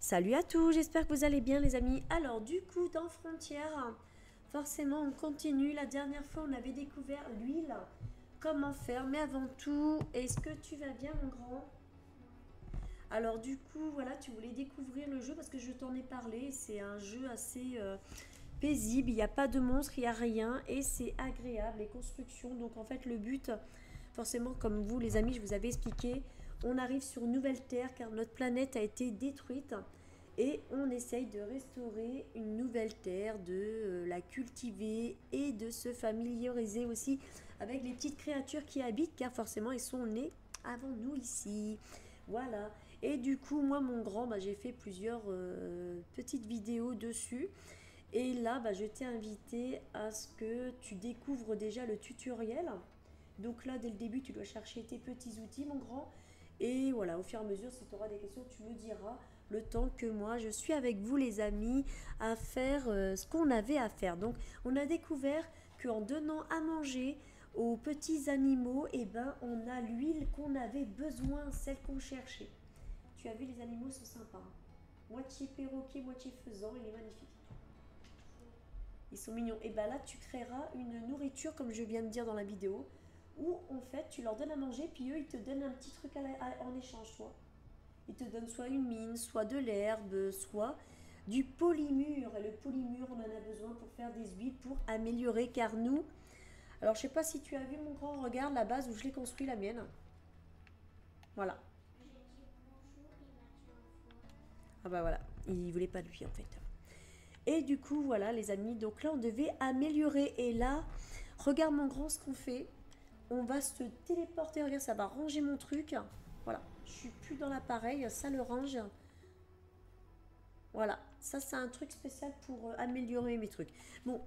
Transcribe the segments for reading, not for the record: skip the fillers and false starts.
Salut à tous, j'espère que vous allez bien les amis. Alors du coup dans Frontières, forcément on continue. La dernière fois on avait découvert l'huile, comment faire. Mais avant tout, est-ce que tu vas bien mon grand? Alors du coup voilà, tu voulais découvrir le jeu parce que je t'en ai parlé. C'est un jeu assez paisible, il n'y a pas de monstre, il n'y a rien et c'est agréable, les constructions. Donc en fait le but, forcément comme vous les amis, je vous avais expliqué, on arrive sur une nouvelle terre car notre planète a été détruite et on essaye de restaurer une nouvelle terre, de la cultiver et de se familiariser aussi avec les petites créatures qui y habitent car forcément ils sont nés avant nous ici. Voilà. Et du coup, moi, mon grand, j'ai fait plusieurs petites vidéos dessus. Et là, je t'ai invité à ce que tu découvres déjà le tutoriel. Donc là, dès le début, tu dois chercher tes petits outils, mon grand. Et voilà, au fur et à mesure, si tu auras des questions, tu me diras le temps que moi, je suis avec vous, les amis, à faire ce qu'on avait à faire. Donc, on a découvert qu'en donnant à manger aux petits animaux, on a l'huile qu'on avait besoin, celle qu'on cherchait. Tu as vu, les animaux sont sympas, hein. Moitié perroquet, moitié faisan, il est magnifique. Ils sont mignons. Et là, tu créeras une nourriture, comme je viens de dire dans la vidéo, où en fait, tu leur donnes à manger, puis eux, ils te donnent un petit truc en échange, toi. Ils te donnent soit une mine, soit de l'herbe, soit du polymure. Et le polymure, on en a besoin pour faire des huiles, pour améliorer, car nous... Alors, je sais pas si tu as vu, mon grand, regarde la base où je l'ai construit, la mienne. Voilà. Ah bah voilà, il voulait pas de lui, en fait. Et du coup, voilà, les amis, donc là, on devait améliorer. Et là, regarde mon grand, ce qu'on fait. On va se téléporter. Regarde, ça va ranger mon truc. Voilà, je suis plus dans l'appareil, ça le range. Voilà, ça c'est un truc spécial pour améliorer mes trucs. Bon,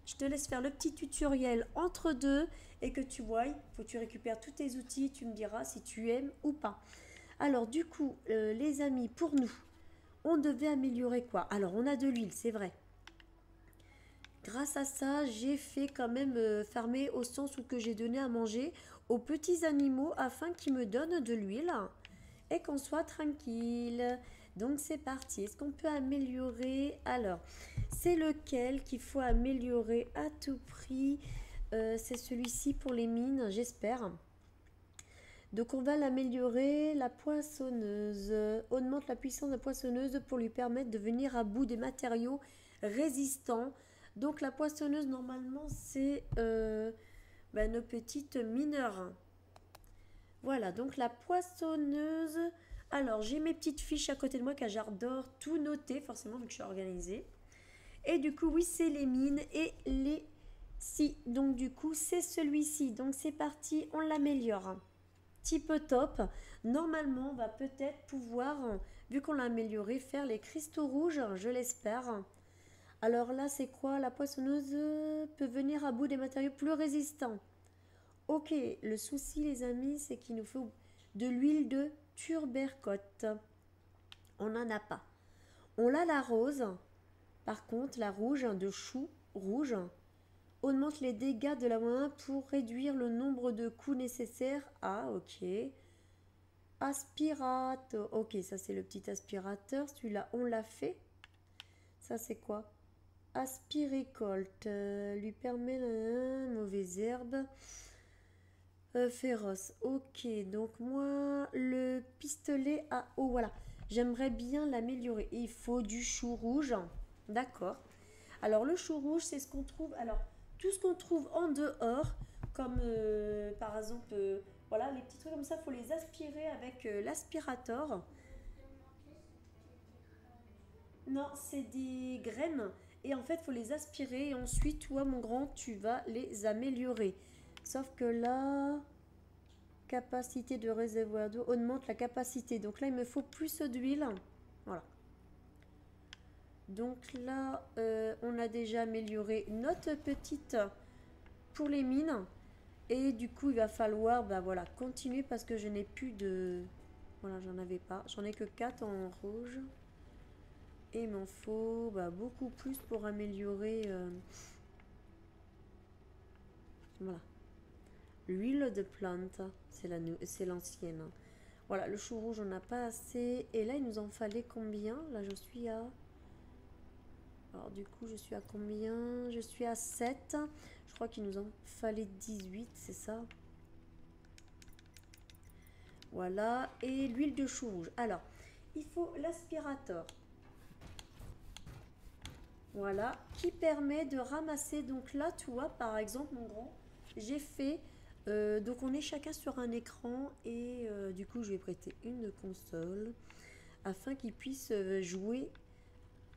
je te laisse faire le petit tutoriel entre deux et que tu vois, faut que tu récupères tous tes outils, tu me diras si tu aimes ou pas. Alors du coup, les amis, pour nous, on devait améliorer quoi? Alors on a de l'huile, c'est vrai. Grâce à ça, j'ai fait quand même farmer au sens où que j'ai donné à manger aux petits animaux afin qu'ils me donnent de l'huile et qu'on soit tranquille. Donc c'est parti. Est-ce qu'on peut améliorer? Alors, c'est lequel qu'il faut améliorer à tout prix? C'est celui-ci pour les mines, j'espère. Donc on va l'améliorer. La poissonneuse augmente la puissance de la poissonneuse pour lui permettre de venir à bout des matériaux résistants. Donc la poissonneuse normalement c'est nos petites mineurs. Voilà, donc la poissonneuse. Alors j'ai mes petites fiches à côté de moi car j'adore tout noter forcément vu que je suis organisée. Et du coup oui c'est les mines et les... Si, donc du coup c'est celui-ci. Donc c'est parti, on l'améliore. Type top. Normalement, on va peut-être pouvoir, vu qu'on l'a amélioré, faire les cristaux rouges, je l'espère. Alors là, c'est quoi? La poissonneuse peut venir à bout des matériaux plus résistants. Ok, le souci, les amis, c'est qu'il nous faut de l'huile de tubercote. On n'en a pas. On a la rose, par contre, la rouge, de chou rouge, augmente les dégâts de la main pour réduire le nombre de coups nécessaires. Ah, ok. Aspirateur. Ok, ça c'est le petit aspirateur. Celui-là, on l'a fait. Ça c'est quoi? Aspiricolte. Lui permet la mauvaise herbe. Féroce. Ok, donc moi, le pistolet à eau, voilà. J'aimerais bien l'améliorer. Il faut du chou rouge. D'accord. Alors le chou rouge, c'est ce qu'on trouve. Alors, tout ce qu'on trouve en dehors, comme par exemple, voilà, les petits trucs comme ça, il faut les aspirer avec l'aspirateur. Non, c'est des graines. Et en fait, il faut les aspirer. Et ensuite, toi, mon grand, tu vas les améliorer. Sauf que là, capacité de réservoir d'eau augmente la capacité. Donc là, il me faut plus d'huile. Voilà. Donc là, on a déjà amélioré notre petite pour les mines. Et du coup, il va falloir voilà, continuer parce que je n'ai plus de... Voilà, j'en avais pas. J'en ai que 4 en rouge. Et il m'en faut beaucoup plus pour améliorer... voilà. L'huile de plante, c'est l'ancienne. Voilà, le chou rouge, on n'a pas assez. Et là, il nous en fallait combien? Là, je suis à... Alors, du coup, je suis à combien? Je suis à 7. Je crois qu'il nous en fallait 18, c'est ça? Voilà. Et l'huile de chou rouge. Alors, il faut l'aspirateur. Voilà. Qui permet de ramasser. Donc là, tu vois, par exemple, mon grand, j'ai fait... donc, on est chacun sur un écran. Et du coup, je vais prêter une console afin qu'il puisse jouer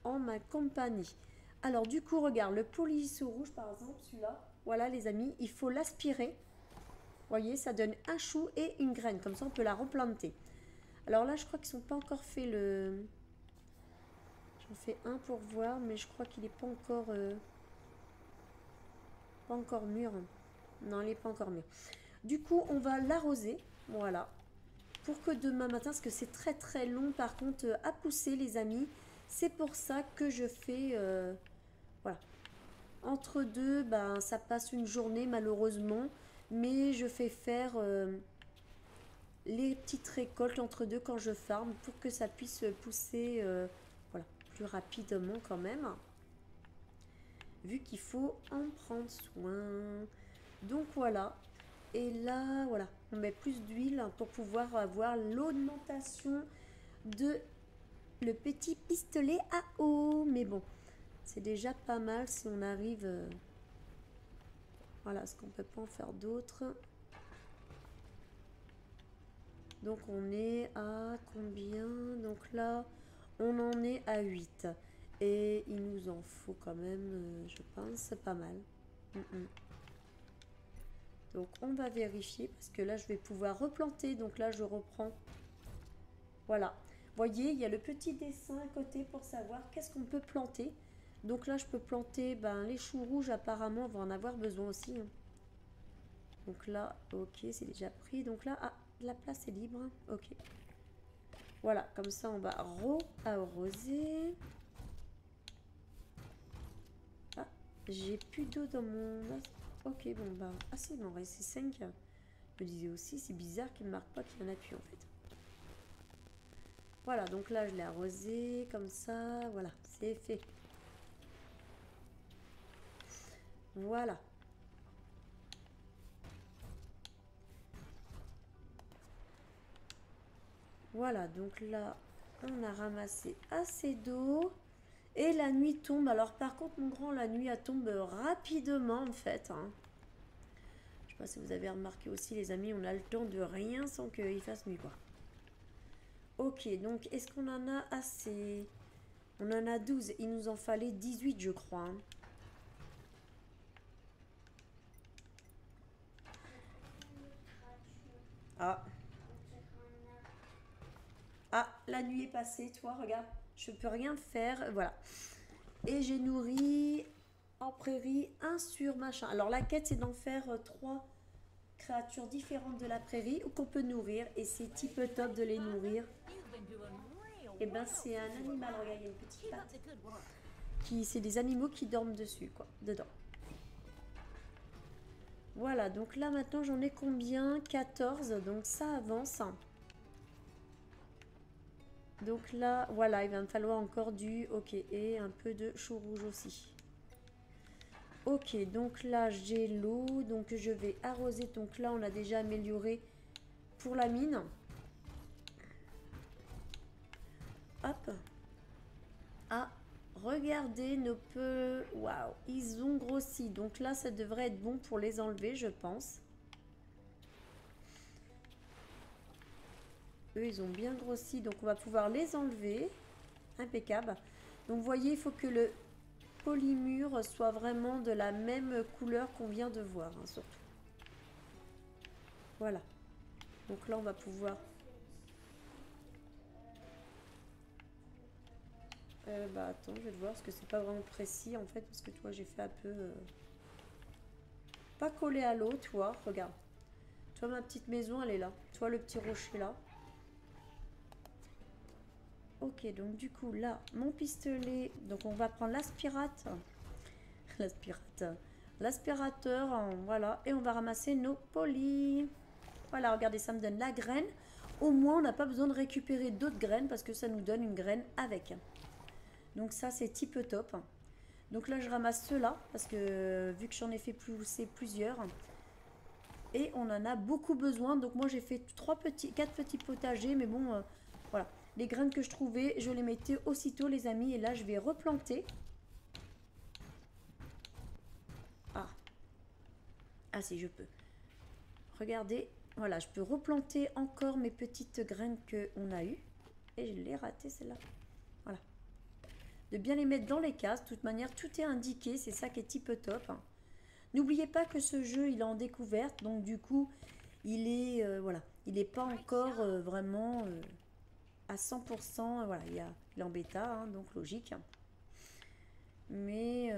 en ma compagnie. Alors du coup, regarde, le policeau rouge par exemple, celui-là, voilà les amis, il faut l'aspirer. Vous voyez, ça donne un chou et une graine, comme ça on peut la replanter. Alors là, je crois qu'ils ne sont pas encore fait le... J'en fais un pour voir, mais je crois qu'il n'est pas encore mûr. Non, il n'est pas encore mûr. Du coup, on va l'arroser, voilà, pour que demain matin, parce que c'est très très long par contre à pousser les amis, c'est pour ça que je fais... voilà. Entre deux, ben, ça passe une journée malheureusement. Mais je fais faire les petites récoltes entre deux quand je farme pour que ça puisse pousser voilà, plus rapidement quand même. Vu qu'il faut en prendre soin. Donc voilà. Et là, voilà, on met plus d'huile pour pouvoir avoir l'augmentation de le petit pistolet à eau. Mais bon, c'est déjà pas mal si on arrive... voilà, ce qu'on peut pas en faire d'autre. Donc on est à combien? Donc là, on en est à 8. Et il nous en faut quand même, je pense, pas mal. Donc on va vérifier parce que là, je vais pouvoir replanter. Donc là, je reprends. Voilà. Voyez, il y a le petit dessin à côté pour savoir qu'est-ce qu'on peut planter. Donc là, je peux planter les choux rouges. Apparemment, on va en avoir besoin aussi. Donc là, ok, c'est déjà pris. Donc là, la place est libre. Ok. Voilà, comme ça, on va arroser. Ah, j'ai plus d'eau dans mon... Ok, bon, bah... Ah si, il m'en reste 5. Je me disais aussi, c'est bizarre qu'il ne marque pas qu'il y en a plus, en fait. Voilà, donc là, je l'ai arrosé, comme ça. Voilà, c'est fait. Voilà. Voilà, donc là, on a ramassé assez d'eau. Et la nuit tombe. Alors par contre, mon grand, la nuit, elle tombe rapidement, en fait. Hein. Je sais pas si vous avez remarqué aussi, les amis, on a le temps de rien sans qu'il fasse nuit, quoi. Ok, donc est-ce qu'on en a assez? On en a 12. Il nous en fallait 18, je crois. Hein. Ah. Ah, la nuit est passée, toi, regarde. Je peux rien faire, voilà. Et j'ai nourri en prairie un sur machin. Alors la quête, c'est d'en faire 3 créatures différentes de la prairie ou qu'on peut nourrir. Et c'est type top de les nourrir. Et ben c'est un animal, regarde, il y a une petite patte. C'est des animaux qui dorment dessus, quoi, dedans. Voilà, donc là maintenant j'en ai combien? 14, donc ça avance. Donc là, voilà, il va me falloir encore du... Ok, et un peu de chou rouge aussi. Ok, donc là j'ai l'eau, donc je vais arroser. Donc là on a déjà amélioré pour la mine. Hop. Ah, regardez nos peu... Waouh, ils ont grossi. Donc là ça devrait être bon pour les enlever, je pense. Eux, ils ont bien grossi, donc on va pouvoir les enlever. Impeccable. Donc, vous voyez, il faut que le polymure soit vraiment de la même couleur qu'on vient de voir, hein, surtout. Voilà. Donc là, on va pouvoir... bah, attends, je vais te voir, parce que c'est pas vraiment précis, en fait, parce que, toi, j'ai fait un peu... Pas collé à l'eau, tu vois, regarde. Tu vois, ma petite maison, elle est là. Tu vois, le petit rocher, là. Ok, donc du coup, là, mon pistolet... Donc, on va prendre l'aspirate. L'aspirateur, voilà. Et on va ramasser nos polis. Voilà, regardez, ça me donne la graine. au moins on n'a pas besoin de récupérer d'autres graines parce que ça nous donne une graine avec. Donc ça c'est type top. Donc là je ramasse ceux-là parce que vu que j'en ai fait pousser plusieurs et on en a beaucoup besoin. Donc moi j'ai fait 4 petits potagers, mais bon voilà, les graines que je trouvais je les mettais aussitôt les amis. Et là je vais replanter. Ah si je peux. Regardez, voilà, je peux replanter encore mes petites graines qu'on a eues. Et je l'ai raté celle-là. Voilà. De bien les mettre dans les cases. De toute manière, tout est indiqué. C'est ça qui est type top. N'oubliez pas que ce jeu, il est en découverte. Donc du coup, il est voilà, il n'est pas encore vraiment à 100%. Voilà, il est en bêta, hein, donc logique. Mais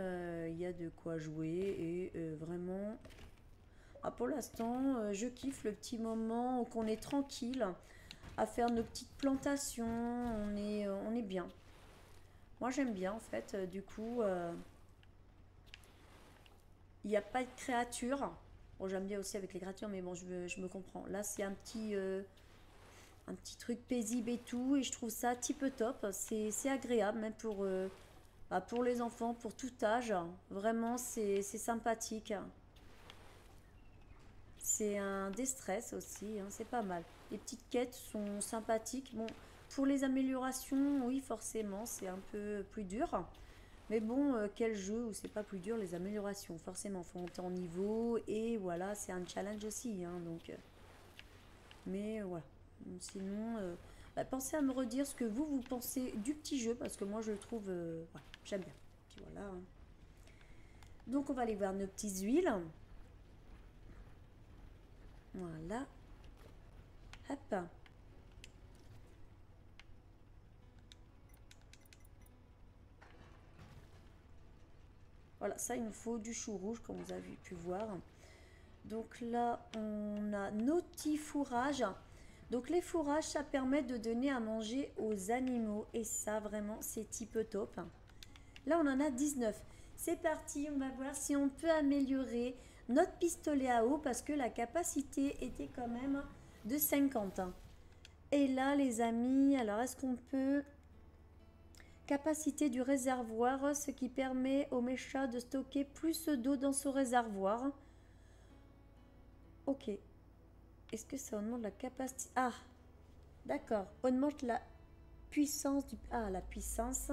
il y a de quoi jouer et vraiment... Ah, pour l'instant, je kiffe le petit moment où on est tranquille à faire nos petites plantations. On est bien. Moi, j'aime bien en fait. Du coup, il n'y a pas de créatures. Bon, j'aime bien aussi avec les créatures, mais bon, je me comprends. Là, c'est un petit truc paisible et tout. Et je trouve ça type top. C'est agréable, même pour les enfants, pour tout âge. Vraiment, c'est sympathique. C'est un déstress aussi, hein, c'est pas mal. Les petites quêtes sont sympathiques. Bon, pour les améliorations, oui, forcément, c'est un peu plus dur. Mais bon, quel jeu où c'est pas plus dur les améliorations? Forcément, faut monter en niveau et voilà, c'est un challenge aussi, hein, donc. Mais voilà. Sinon, bah, pensez à me redire ce que vous pensez du petit jeu parce que moi je le trouve, voilà, j'aime bien. Puis voilà, hein. Donc on va aller voir nos petites huiles. Voilà. Hop. Voilà, ça il nous faut du chou rouge comme vous avez pu voir. Donc là, on a nos petits fourrages. Donc les fourrages, ça permet de donner à manger aux animaux. Et ça, vraiment, c'est type top. Là, on en a 19. C'est parti, on va voir si on peut améliorer notre pistolet à eau parce que la capacité était quand même de 50. Et là, les amis, alors est-ce qu'on peut... Capacité du réservoir, ce qui permet au mécha de stocker plus d'eau dans ce réservoir. Ok. Est-ce que ça augmente la capacité... Ah, d'accord. Augmente la puissance du... Ah, la puissance.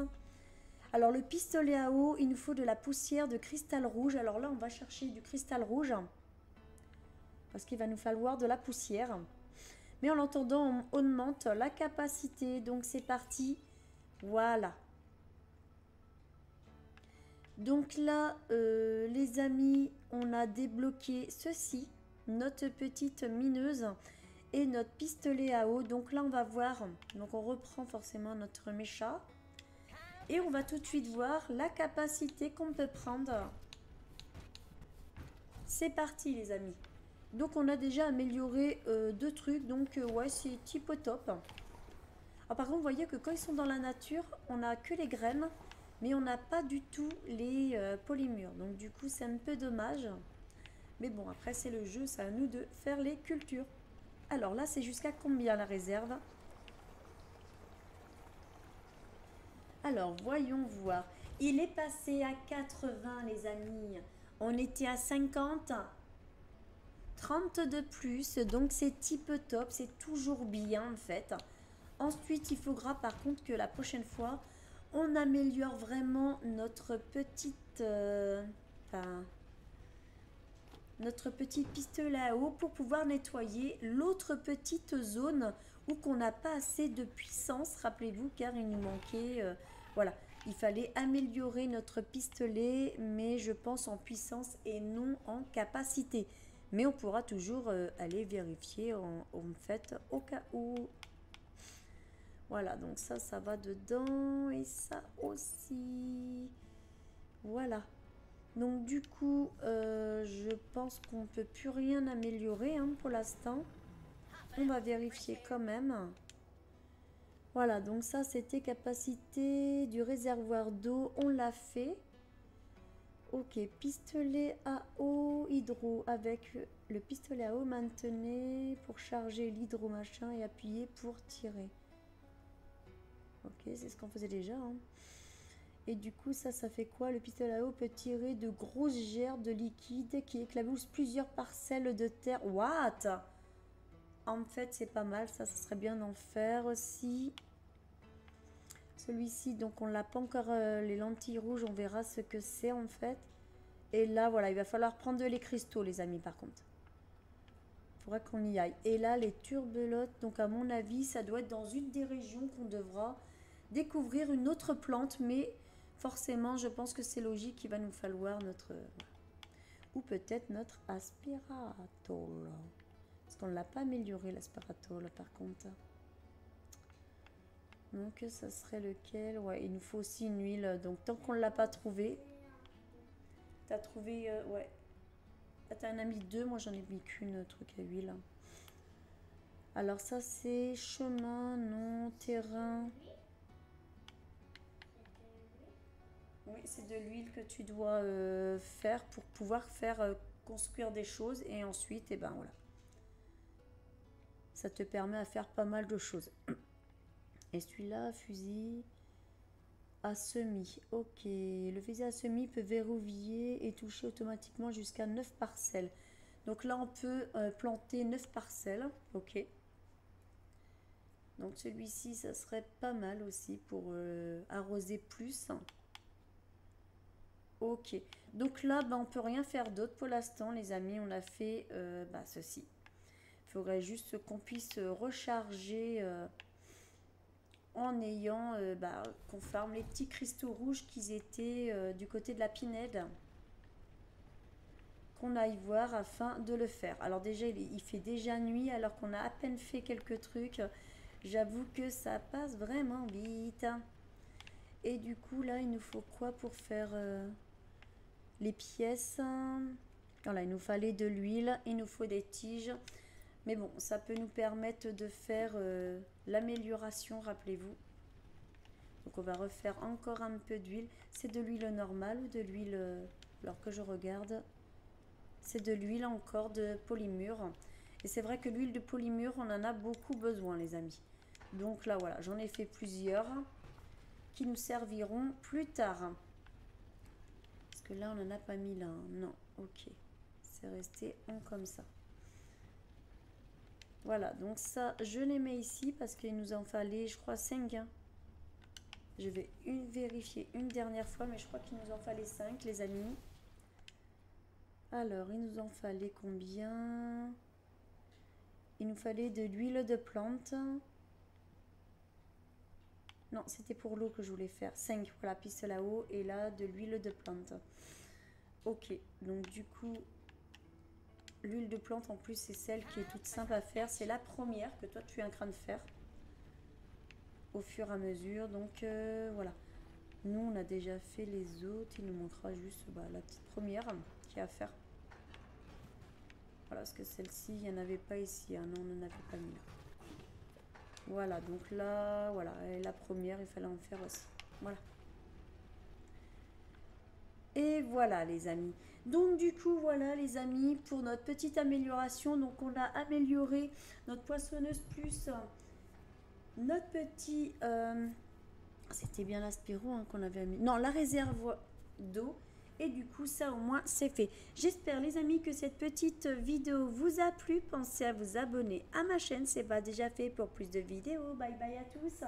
Alors, le pistolet à eau, il nous faut de la poussière de cristal rouge. Alors là, on va chercher du cristal rouge. Parce qu'il va nous falloir de la poussière. Mais en l'entendant, on augmente la capacité. Donc, c'est parti. Voilà. Donc là, les amis, on a débloqué ceci, notre petite mineuse et notre pistolet à eau. Donc là, on va voir, donc on reprend forcément notre mécha et on va tout de suite voir la capacité qu'on peut prendre. C'est parti les amis. Donc on a déjà amélioré 2 trucs, donc ouais, c'est type au top. Alors, par contre, vous voyez que quand ils sont dans la nature, on n'a que les graines. Mais on n'a pas du tout les polymures. Donc du coup, c'est un peu dommage. Mais bon, après, c'est le jeu. C'est à nous de faire les cultures. Alors là, c'est jusqu'à combien la réserve? Alors, voyons voir. Il est passé à 80, les amis. On était à 50. 30 de plus. Donc, c'est type top. C'est toujours bien, en fait. Ensuite, il faudra par contre que la prochaine fois... on améliore vraiment notre notre petit pistolet à eau pour pouvoir nettoyer l'autre petite zone où qu'on n'a pas assez de puissance, rappelez-vous, car il nous manquait, voilà, il fallait améliorer notre pistolet, mais je pense en puissance et non en capacité. Mais on pourra toujours aller vérifier en fait au cas où. Voilà, donc ça va dedans et ça aussi. Voilà. Donc du coup, je pense qu'on ne peut plus rien améliorer hein, pour l'instant. On va vérifier quand même. Voilà, donc ça c'était capacité du réservoir d'eau. On l'a fait. Ok, pistolet à eau hydro. Avec le pistolet à eau, maintenez pour charger l'hydro machin et appuyez pour tirer. Ok, c'est ce qu'on faisait déjà. Hein. Et du coup, ça fait quoi? Le pistolet à eau peut tirer de grosses gerbes de liquide qui éclaboussent plusieurs parcelles de terre. What? En fait, c'est pas mal. Ça serait bien d'en faire aussi. Celui-ci, donc on l'a pas encore, les lentilles rouges, on verra ce que c'est en fait. Et là, voilà, il va falloir prendre les cristaux, les amis, par contre. Il faudra qu'on y aille. Et là, les turbelotes, donc à mon avis, ça doit être dans une des régions qu'on devra découvrir une autre plante, mais forcément, je pense que c'est logique qu'il va nous falloir notre... Ou peut-être notre aspiratol. Parce qu'on ne l'a pas amélioré, l'aspiratol, par contre. Donc ça serait lequel? Ouais, il nous faut aussi une huile. Donc tant qu'on ne l'a pas trouvé. T'as trouvé... ouais. Ah, t'en as mis deux, moi j'en ai mis qu'une truc à huile. Alors ça c'est chemin, non, terrain. Oui, c'est de l'huile que tu dois faire pour pouvoir faire construire des choses. Et ensuite, et ben voilà. Ça te permet à faire pas mal de choses. Et celui-là, fusil à semis. Ok, le fusil à semis peut verrouiller et toucher automatiquement jusqu'à 9 parcelles. Donc là, on peut planter 9 parcelles. Ok. Donc celui-ci, ça serait pas mal aussi pour arroser plus. Ok. Donc là, on peut rien faire d'autre pour l'instant, les amis. On a fait ceci. Il faudrait juste qu'on puisse recharger... en ayant qu'on farme les petits cristaux rouges qu'ils étaient du côté de la pinède, qu'on aille voir afin de le faire. Alors déjà il fait déjà nuit alors qu'on a à peine fait quelques trucs. J'avoue que ça passe vraiment vite. Et du coup là il nous faut quoi pour faire les pièces? Voilà, il nous fallait de l'huile, il nous faut des tiges. Mais bon, ça peut nous permettre de faire l'amélioration, rappelez-vous. Donc on va refaire encore un peu d'huile. C'est de l'huile normale ou de l'huile... alors que je regarde, c'est de l'huile encore de polymure. Et c'est vrai que l'huile de polymure, on en a beaucoup besoin, les amis. Donc là, voilà, j'en ai fait plusieurs qui nous serviront plus tard. Parce que là, on n'en a pas mis là. Non, ok. C'est resté en comme ça. Voilà, donc ça, je les mets ici parce qu'il nous en fallait, je crois, 5. Hein. Je vais vérifier une dernière fois, mais je crois qu'il nous en fallait 5, les amis. Alors, il nous en fallait combien? Il nous fallait de l'huile de plante. Non, c'était pour l'eau que je voulais faire. 5 pour la piste là-haut et là, de l'huile de plante. Ok, donc du coup... L'huile de plante, en plus, c'est celle qui est toute simple à faire. C'est la première que toi, tu es en train de faire. Au fur et à mesure. Donc, voilà. Nous, on a déjà fait les autres. Il nous manquera juste la petite première qui est à faire. Voilà, parce que celle-ci, il n'y en avait pas ici. Hein. Non, on n'en avait pas mis là. Voilà, donc là, voilà. Et la première, il fallait en faire aussi. Voilà. Et voilà les amis. Donc du coup voilà les amis pour notre petite amélioration. Donc on a amélioré notre poissonneuse plus notre petit... c'était bien l'aspiro hein, qu'on avait mis. Non, la réserve d'eau. Et du coup ça au moins c'est fait. J'espère les amis que cette petite vidéo vous a plu. Pensez à vous abonner à ma chaîne. C'est pas déjà fait pour plus de vidéos. Bye bye à tous.